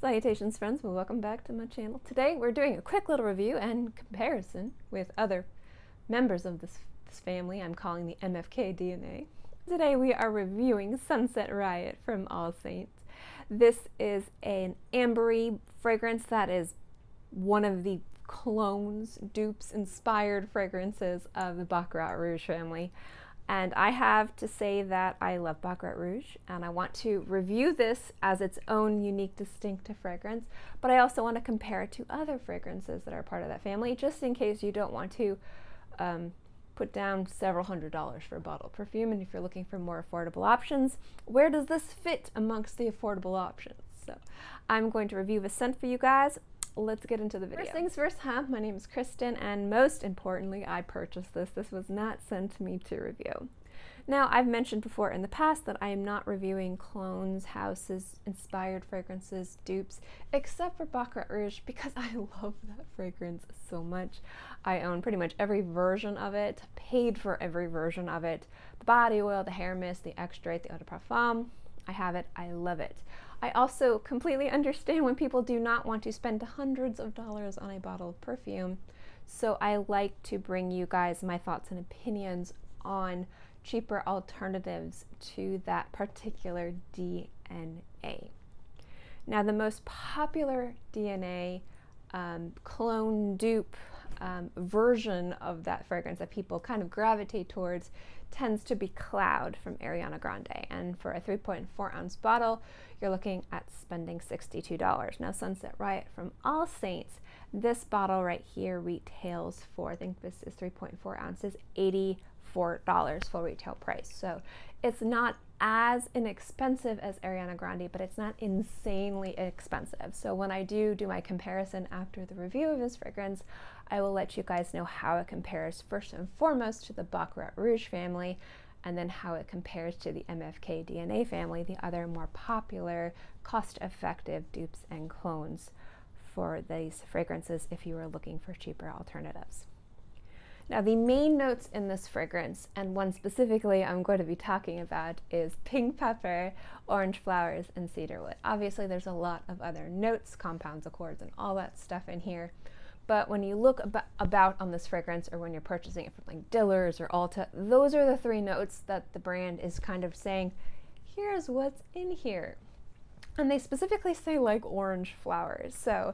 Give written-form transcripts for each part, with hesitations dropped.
Salutations friends, well, welcome back to my channel. Today we're doing a quick little review and comparison with other members of this family I'm calling the MFK DNA. Today we are reviewing Sunset Riot from AllSaints. This is an ambery fragrance that is one of the clones, dupes, inspired fragrances of the Baccarat Rouge family. And I have to say that I love Baccarat Rouge, and I want to review this as its own unique, distinctive fragrance, but I also want to compare it to other fragrances that are part of that family, just in case you don't want to put down several $100s for a bottle of perfume, and if you're looking for more affordable options, where does this fit amongst the affordable options? So I'm going to review the scent for you guys. Let's get into the video. First things first, my name is Kristin, and most importantly, I purchased this. This was not sent to me to review. Now, I've mentioned before in the past that I am not reviewing clones, houses, inspired fragrances, dupes, except for Baccarat Rouge because I love that fragrance so much. I own pretty much every version of it, paid for every version of it. The body oil, the hair mist, the extrait, the eau de parfum. I have it, I love it. I also completely understand when people do not want to spend hundreds of dollars on a bottle of perfume, so I like to bring you guys my thoughts and opinions on cheaper alternatives to that particular DNA. Now, the most popular DNA clone dupe version of that fragrance that people kind of gravitate towards tends to be Cloud from Ariana Grande, and for a 3.4 ounce bottle you're looking at spending $62. Now, Sunset Riot from AllSaints, this bottle right here retails for, I think this is 3.4 ounces, $84 full retail price. So it's not as inexpensive as Ariana Grande, but it's not insanely expensive. So when I do my comparison after the review of this fragrance, I will let you guys know how it compares first and foremost to the Baccarat Rouge family, and then how it compares to the MFK DNA family, the other more popular, cost-effective dupes and clones for these fragrances if you are looking for cheaper alternatives. Now, the main notes in this fragrance, and one specifically I'm going to be talking about, is pink pepper, orange flowers, and cedarwood. Obviously, there's a lot of other notes, compounds, accords, and all that stuff in here. But when you look about on this fragrance, or when you're purchasing it from like Dillard's or Ulta, those are the three notes that the brand is kind of saying, here's what's in here. And they specifically say like orange flowers. So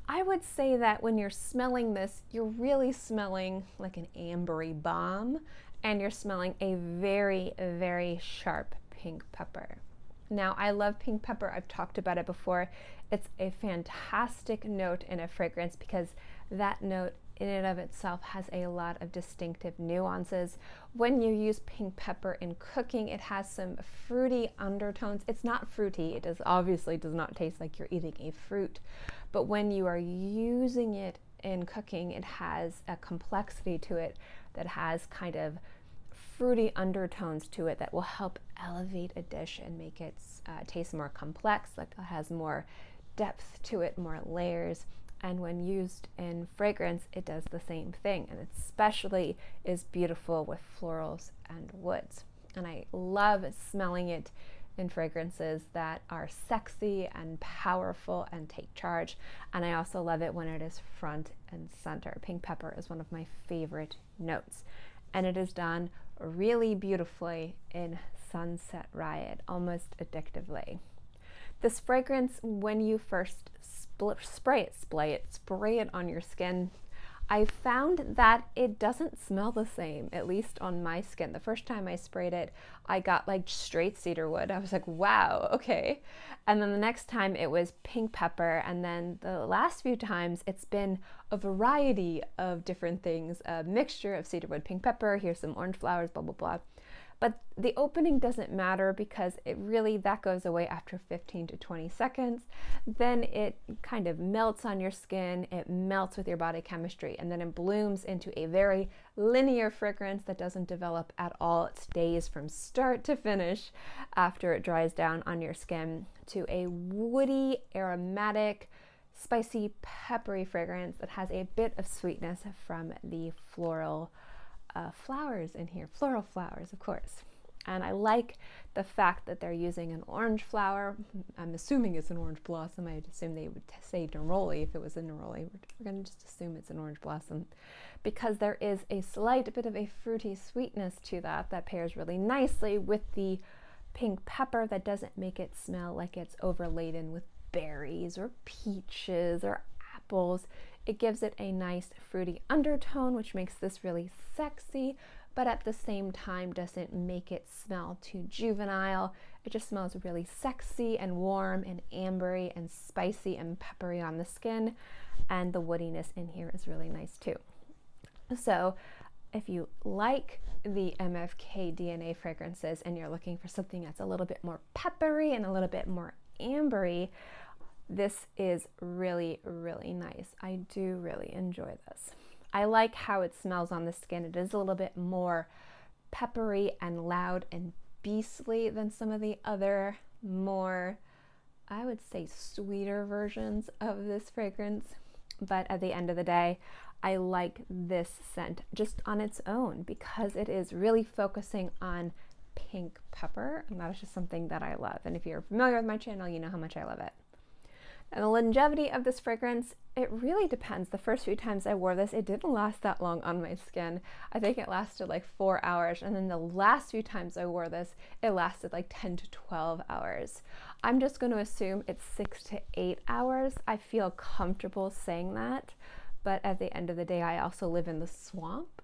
I would say that when you're smelling this, you're really smelling like an ambery balm, and you're smelling a very, very sharp pink pepper. Now, I love pink pepper. I've talked about it before. It's a fantastic note in a fragrance because that note in and of itself has a lot of distinctive nuances. When you use pink pepper in cooking, it has some fruity undertones. It's not fruity. It obviously does not taste like you're eating a fruit. But when you are using it in cooking, it has a complexity to it that has kind of fruity undertones to it that will help elevate a dish and make it taste more complex, like it has more depth to it, more layers. And when used in fragrance, it does the same thing, and it especially is beautiful with florals and woods. And I love smelling it in fragrances that are sexy and powerful and take charge. And I also love it when it is front and center. Pink pepper is one of my favorite notes, and it is done really beautifully in Sunset Riot, almost addictively. This fragrance, when you first spray it on your skin, I found that it doesn't smell the same, at least on my skin. The first time I sprayed it, I got like straight cedarwood. I was like, wow, okay. And then the next time it was pink pepper, and then the last few times it's been a variety of different things, a mixture of cedarwood, pink pepper, here's some orange flowers, blah, blah, blah. But the opening doesn't matter because that goes away after 15 to 20 seconds. Then it kind of melts on your skin, it melts with your body chemistry, and then it blooms into a very linear fragrance that doesn't develop at all. It stays from start to finish after it dries down on your skin to a woody, aromatic, spicy, peppery fragrance that has a bit of sweetness from the floral flowers in here, floral flowers, of course. And I like the fact that they're using an orange flower. I'm assuming it's an orange blossom. I'd assume they would say neroli if it was a neroli. We're going to just assume it's an orange blossom, because there is a slight bit of a fruity sweetness to that that pairs really nicely with the pink pepper that doesn't make it smell like it's overladen with berries or peaches or apples. It gives it a nice fruity undertone, which makes this really sexy, but at the same time doesn't make it smell too juvenile. It just smells really sexy and warm and ambery and spicy and peppery on the skin, and the woodiness in here is really nice too. So if you like the MFK DNA fragrances and you're looking for something that's a little bit more peppery and a little bit more ambery, this is really, really nice. I do really enjoy this. I like how it smells on the skin. It is a little bit more peppery and loud and beastly than some of the other more, I would say, sweeter versions of this fragrance. But at the end of the day, I like this scent just on its own because it is really focusing on pink pepper, and that is just something that I love. And if you're familiar with my channel, you know how much I love it. And the longevity of this fragrance, it really depends. The first few times I wore this, it didn't last that long on my skin. I think it lasted like 4 hours. And then the last few times I wore this, it lasted like 10 to 12 hours. I'm just going to assume it's 6 to 8 hours. I feel comfortable saying that. But at the end of the day, I also live in the swamp.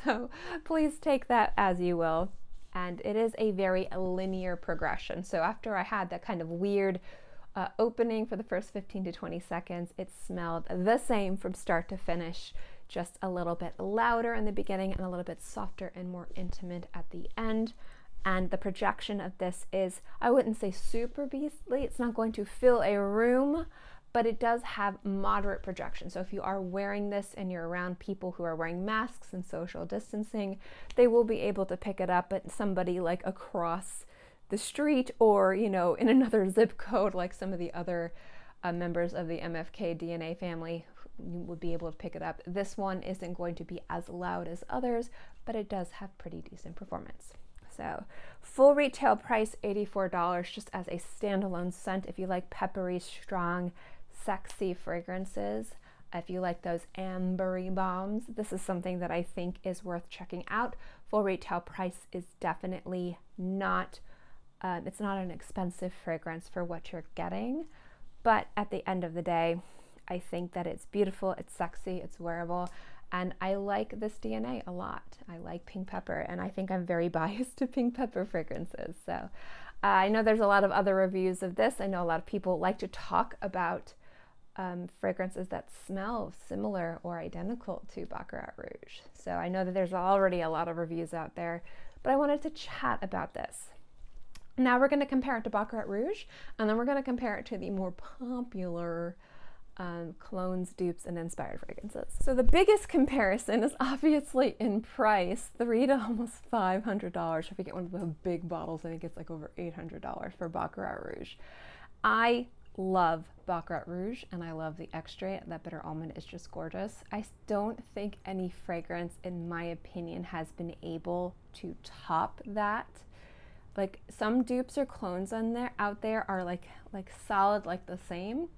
So please take that as you will. And it is a very linear progression. So after I had that kind of weird opening for the first 15 to 20 seconds, it smelled the same from start to finish, just a little bit louder in the beginning and a little bit softer and more intimate at the end. And the projection of this is, I wouldn't say super beastly. It's not going to fill a room, but it does have moderate projection. So if you are wearing this and you're around people who are wearing masks and social distancing, they will be able to pick it up at somebody like across the street, or, you know, in another zip code, like some of the other members of the MFK DNA family would be able to pick it up. This one isn't going to be as loud as others, but it does have pretty decent performance. So full retail price, $84, just as a standalone scent. If you like peppery, strong, sexy fragrances, if you like those ambery bombs, this is something that I think is worth checking out. Full retail price is definitely not it's not an expensive fragrance for what you're getting, but at the end of the day, I think that it's beautiful, it's sexy, it's wearable, and I like this DNA a lot. I like pink pepper, and I think I'm very biased to pink pepper fragrances. So I know there's a lot of other reviews of this. I know a lot of people like to talk about fragrances that smell similar or identical to Baccarat Rouge. So I know that there's already a lot of reviews out there, but I wanted to chat about this. Now we're going to compare it to Baccarat Rouge, and then we're going to compare it to the more popular clones, dupes, and inspired fragrances. So the biggest comparison is obviously in price, $300 to almost $500. If you get one of the big bottles, I think it's like over $800 for Baccarat Rouge. I love Baccarat Rouge, and I love the extrait. That bitter almond is just gorgeous. I don't think any fragrance, in my opinion, has been able to top that. Like, some dupes or clones out there are like solid, like the same,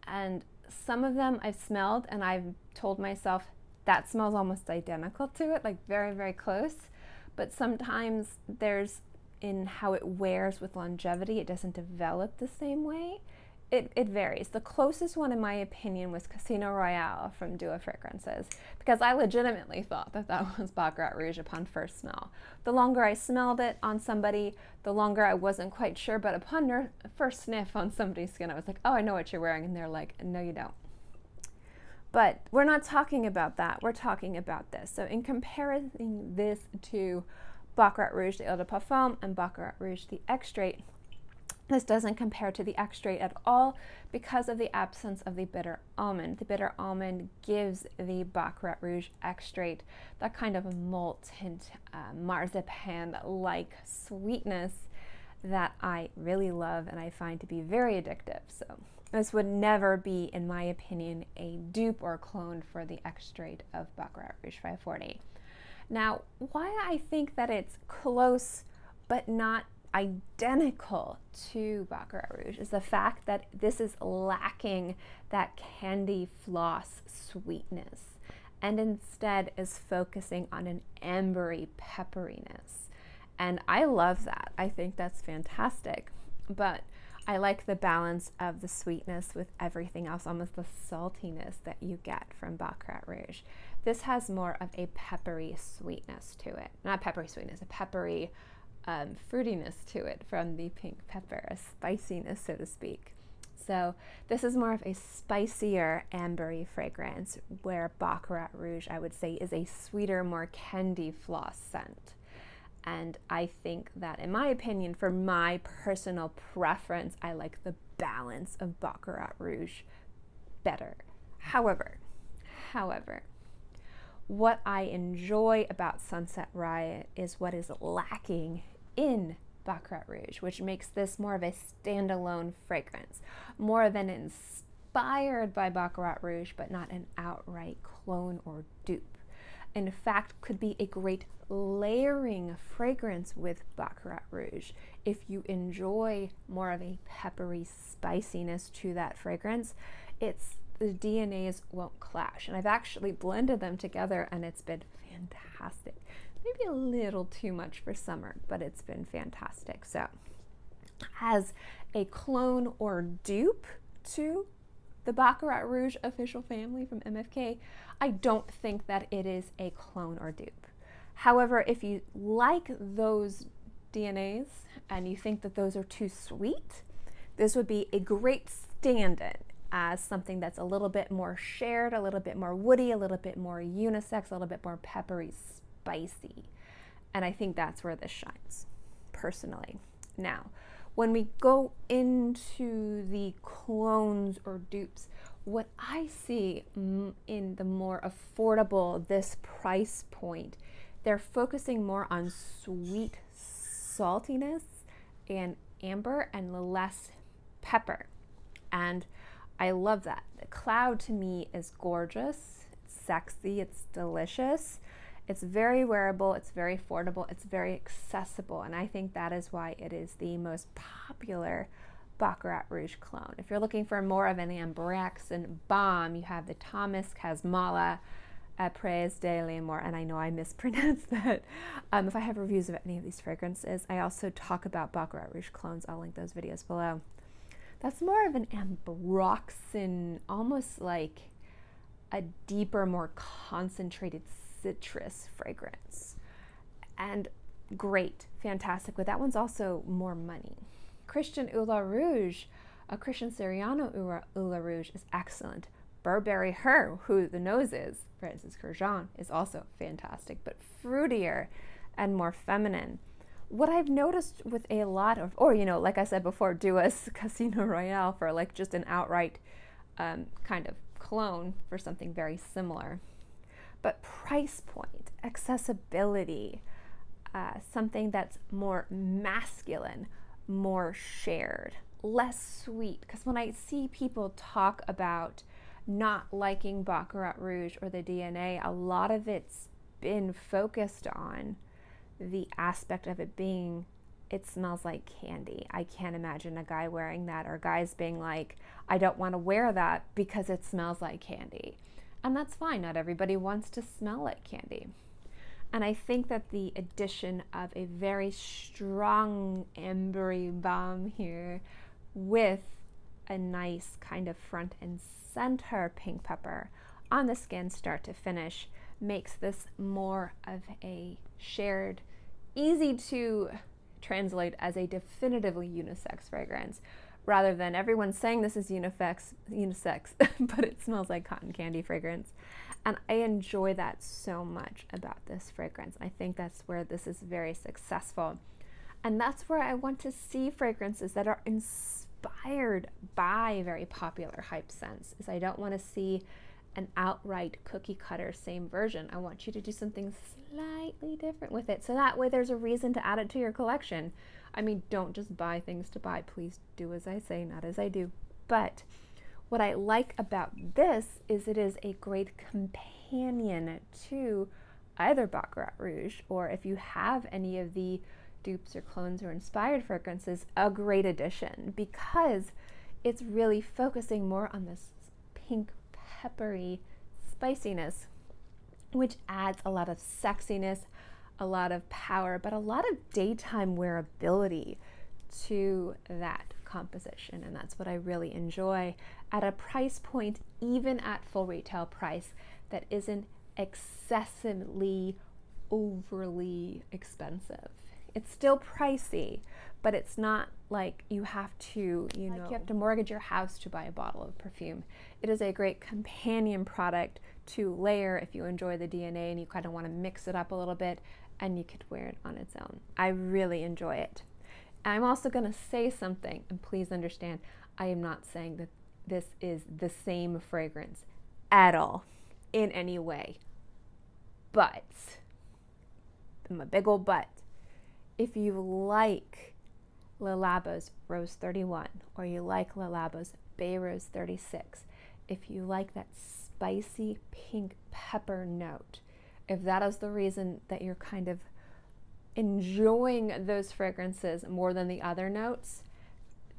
and some of them I've smelled and I've told myself that smells almost identical to it, like very, very close. But sometimes there's, in how it wears with longevity, it doesn't develop the same way. It varies. The closest one, in my opinion, was Casino Royale from Duo Fragrances, because I legitimately thought that that was Baccarat Rouge upon first smell. The longer I smelled it on somebody, the longer I wasn't quite sure, but upon first sniff on somebody's skin, I was like, oh, I know what you're wearing, and they're like, no, you don't. But we're not talking about that. We're talking about this. So in comparing this to Baccarat Rouge, the Eau de Parfum, and Baccarat Rouge, the extrait, this doesn't compare to the extrait at all because of the absence of the bitter almond. The bitter almond gives the Baccarat Rouge extrait that kind of molten marzipan-like sweetness that I really love and I find to be very addictive. So this would never be, in my opinion, a dupe or clone for the extrait of Baccarat Rouge 540. Now, why I think that it's close but not identical to Baccarat Rouge, is the fact that this is lacking that candy floss sweetness and instead is focusing on an ambery pepperiness. And I love that. I think that's fantastic. But I like the balance of the sweetness with everything else, almost the saltiness that you get from Baccarat Rouge. This has more of a peppery sweetness to it. Not peppery sweetness, a peppery fruitiness to it from the pink pepper, a spiciness, so to speak. So this is more of a spicier ambery fragrance, where Baccarat Rouge, I would say, is a sweeter, more candy floss scent. And I think that, in my opinion, for my personal preference, I like the balance of Baccarat Rouge better. However, what I enjoy about Sunset Riot is what is lacking in Baccarat Rouge, which makes this more of a standalone fragrance, more of an inspired by Baccarat Rouge, but not an outright clone or dupe. In fact, could be a great layering fragrance with Baccarat Rouge. If you enjoy more of a peppery spiciness to that fragrance, the DNAs won't clash. And I've actually blended them together and it's been fantastic. Maybe a little too much for summer, but it's been fantastic. So as a clone or dupe to the Baccarat Rouge official family from MFK, I don't think that it is a clone or dupe. However, if you like those DNAs and you think that those are too sweet, this would be a great stand-in as something that's a little bit more shared, a little bit more woody, a little bit more unisex, a little bit more peppery, spicy. And I think that's where this shines, personally. Now, when we go into the clones or dupes, what I see in the more affordable, this price point, they're focusing more on sweet saltiness and amber and less pepper. And I love that. The cloud to me is gorgeous, it's sexy, it's delicious. It's very wearable, it's very affordable, it's very accessible, and I think that is why it is the most popular Baccarat Rouge clone. If you're looking for more of an Ambraxan bomb, you have the Thomas Casmala Après de l'Amour, and I know I mispronounced that. If I have reviews of any of these fragrances, I also talk about Baccarat Rouge clones. I'll link those videos below. That's more of an Ambraxan, almost like a deeper, more concentrated citrus fragrance, and great, fantastic, but that one's also more money. Christian Oeuvre Rouge, a Christian Siriano Oeuvre Rouge, is excellent. Burberry Her, who the nose is, Francis Kurkdjian, is also fantastic, but fruitier and more feminine. What I've noticed with a lot of, or you know, like I said before, do a Casino Royale for like just an outright kind of clone for something very similar. But price point, accessibility, something that's more masculine, more shared, less sweet. Because when I see people talk about not liking Baccarat Rouge or the DNA, a lot of it's been focused on the aspect of it being, it smells like candy. I can't imagine a guy wearing that, or guys being like, I don't want to wear that because it smells like candy. And that's fine, not everybody wants to smell like candy. And I think that the addition of a very strong ambery bomb here with a nice kind of front and center pink pepper on the skin start to finish makes this more of a shared, easy to translate as a definitively unisex fragrance, rather than everyone saying this is unisex, but it smells like cotton candy fragrance. And I enjoy that so much about this fragrance. I think that's where this is very successful. And that's where I want to see fragrances that are inspired by very popular hype scents. Is I don't want to see an outright cookie cutter same version. I want you to do something slightly different with it, so that way there's a reason to add it to your collection. I mean, don't just buy things to buy. Please do as I say, not as I do. But what I like about this is it is a great companion to either Baccarat Rouge, or if you have any of the dupes or clones or inspired fragrances, a great addition because it's really focusing more on this pink peppery spiciness, which adds a lot of sexiness, a lot of power, but a lot of daytime wearability to that composition. And that's what I really enjoy at a price point, even at full retail price, that isn't excessively overly expensive. It's still pricey, but it's not like you have to, you have to mortgage your house to buy a bottle of perfume. It is a great companion product to layer if you enjoy the DNA and you kind of want to mix it up a little bit, and you could wear it on its own. I really enjoy it. I'm also going to say something, and please understand, I am not saying that this is the same fragrance at all in any way. But, I'm a big old but, if you like Le Labo's Rose 31, or you like Le Labo's Bay Rose 36, if you like that spicy pink pepper note, if that is the reason that you're kind of enjoying those fragrances more than the other notes,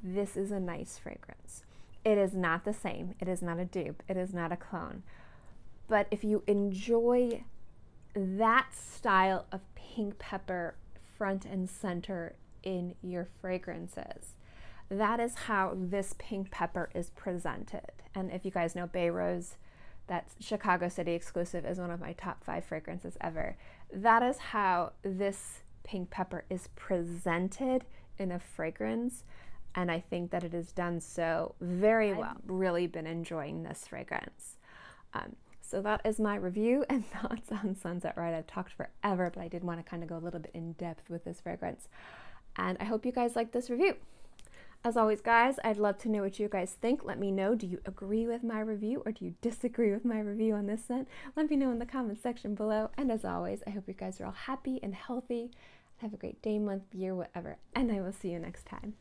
this is a nice fragrance. It is not the same. It is not a dupe. It is not a clone. But if you enjoy that style of pink pepper front and center in your fragrances, that is how this pink pepper is presented. And if you guys know Bay Rose, that's Chicago City exclusive, is one of my top 5 fragrances ever. That is how this pink pepper is presented in a fragrance, and I think that it is done so very well. I've really been enjoying this fragrance. So that is my review and thoughts on Sunset Riot. I've talked forever, but I did want to kind of go a little bit in depth with this fragrance, and I hope you guys like this review. As always, guys, I'd love to know what you guys think. Let me know, do you agree with my review or do you disagree with my review on this scent? Let me know in the comments section below. And as always, I hope you guys are all happy and healthy. Have a great day, month, year, whatever. And I will see you next time.